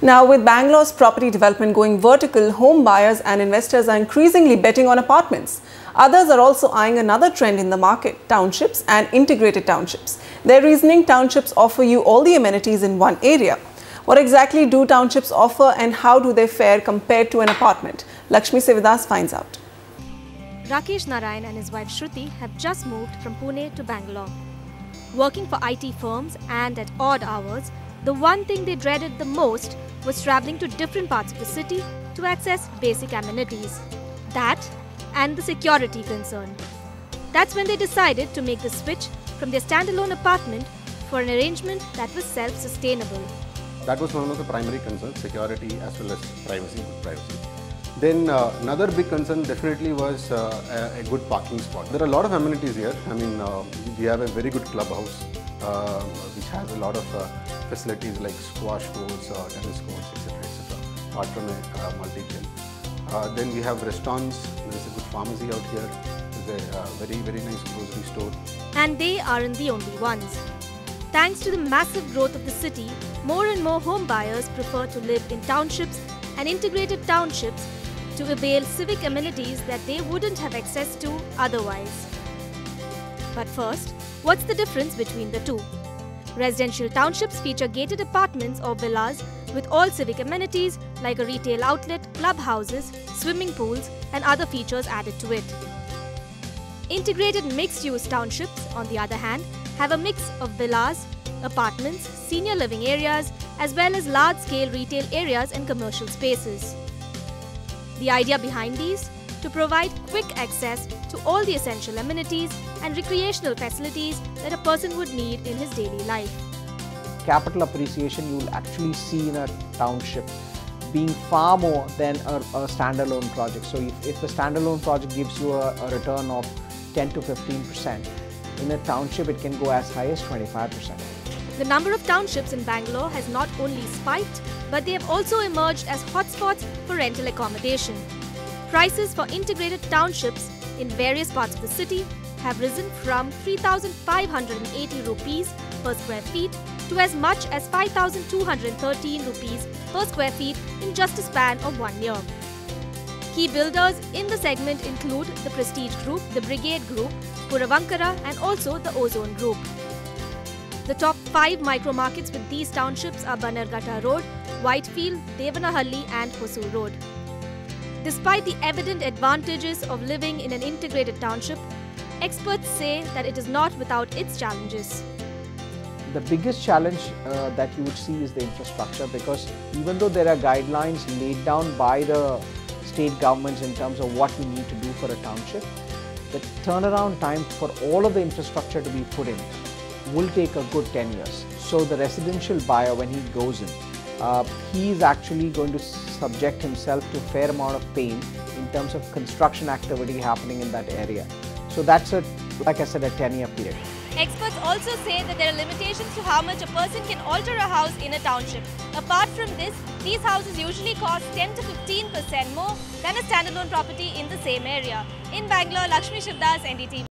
Now, with Bangalore's property development going vertical, home buyers and investors are increasingly betting on apartments. Others are also eyeing another trend in the market, townships and integrated townships. Their reasoning, townships offer you all the amenities in one area. What exactly do townships offer and how do they fare compared to an apartment? Lakshmi Sivadas finds out. Rakesh Narayan and his wife Shruti have just moved from Pune to Bangalore. Working for IT firms and at odd hours, the one thing they dreaded the most was travelling to different parts of the city to access basic amenities. That and the security concern. That's when they decided to make the switch from their standalone apartment for an arrangement that was self-sustainable. That was one of the primary concerns, security as well as privacy, good privacy. Then another big concern definitely was a good parking spot. There are a lot of amenities here. I mean, we have a very good clubhouse which has a lot of facilities like squash courts, tennis courts, etc. apart from a multi-gym. Then we have restaurants. There is a good pharmacy out here. There is a very nice grocery store. And they aren't the only ones. Thanks to the massive growth of the city, more and more home buyers prefer to live in townships and integrated townships to avail civic amenities that they wouldn't have access to otherwise. But first, what's the difference between the two? Residential townships feature gated apartments or villas with all civic amenities like a retail outlet, clubhouses, swimming pools, and other features added to it. Integrated mixed-use townships, on the other hand, have a mix of villas, apartments, senior living areas, as well as large-scale retail areas and commercial spaces. The idea behind these? To provide quick access to all the essential amenities and recreational facilities that a person would need in his daily life. Capital appreciation you will actually see in a township being far more than a standalone project. So if a standalone project gives you a return of 10 to 15%, in a township it can go as high as 25%. The number of townships in Bangalore has not only spiked, but they have also emerged as hotspots for rental accommodation. Prices for integrated townships in various parts of the city have risen from 3,580 rupees per square feet to as much as 5,213 rupees per square feet in just a span of 1 year. Key builders in the segment include the Prestige Group, the Brigade Group, Puravankara and also the Ozone Group. The top 5 micro-markets with these townships are Bannerghatta Road, Whitefield, Devanahalli and Hosur Road. Despite the evident advantages of living in an integrated township, experts say that it is not without its challenges. The biggest challenge that you would see is the infrastructure, because even though there are guidelines laid down by the state governments in terms of what we need to do for a township, the turnaround time for all of the infrastructure to be put in will take a good 10 years. So the residential buyer, when he goes in, he is actually going to subject himself to a fair amount of pain in terms of construction activity happening in that area. So that's like I said, a 10-year period. Experts also say that there are limitations to how much a person can alter a house in a township. Apart from this, these houses usually cost 10 to 15% more than a standalone property in the same area. In Bangalore, Lakshmi Sivadas, NDTV.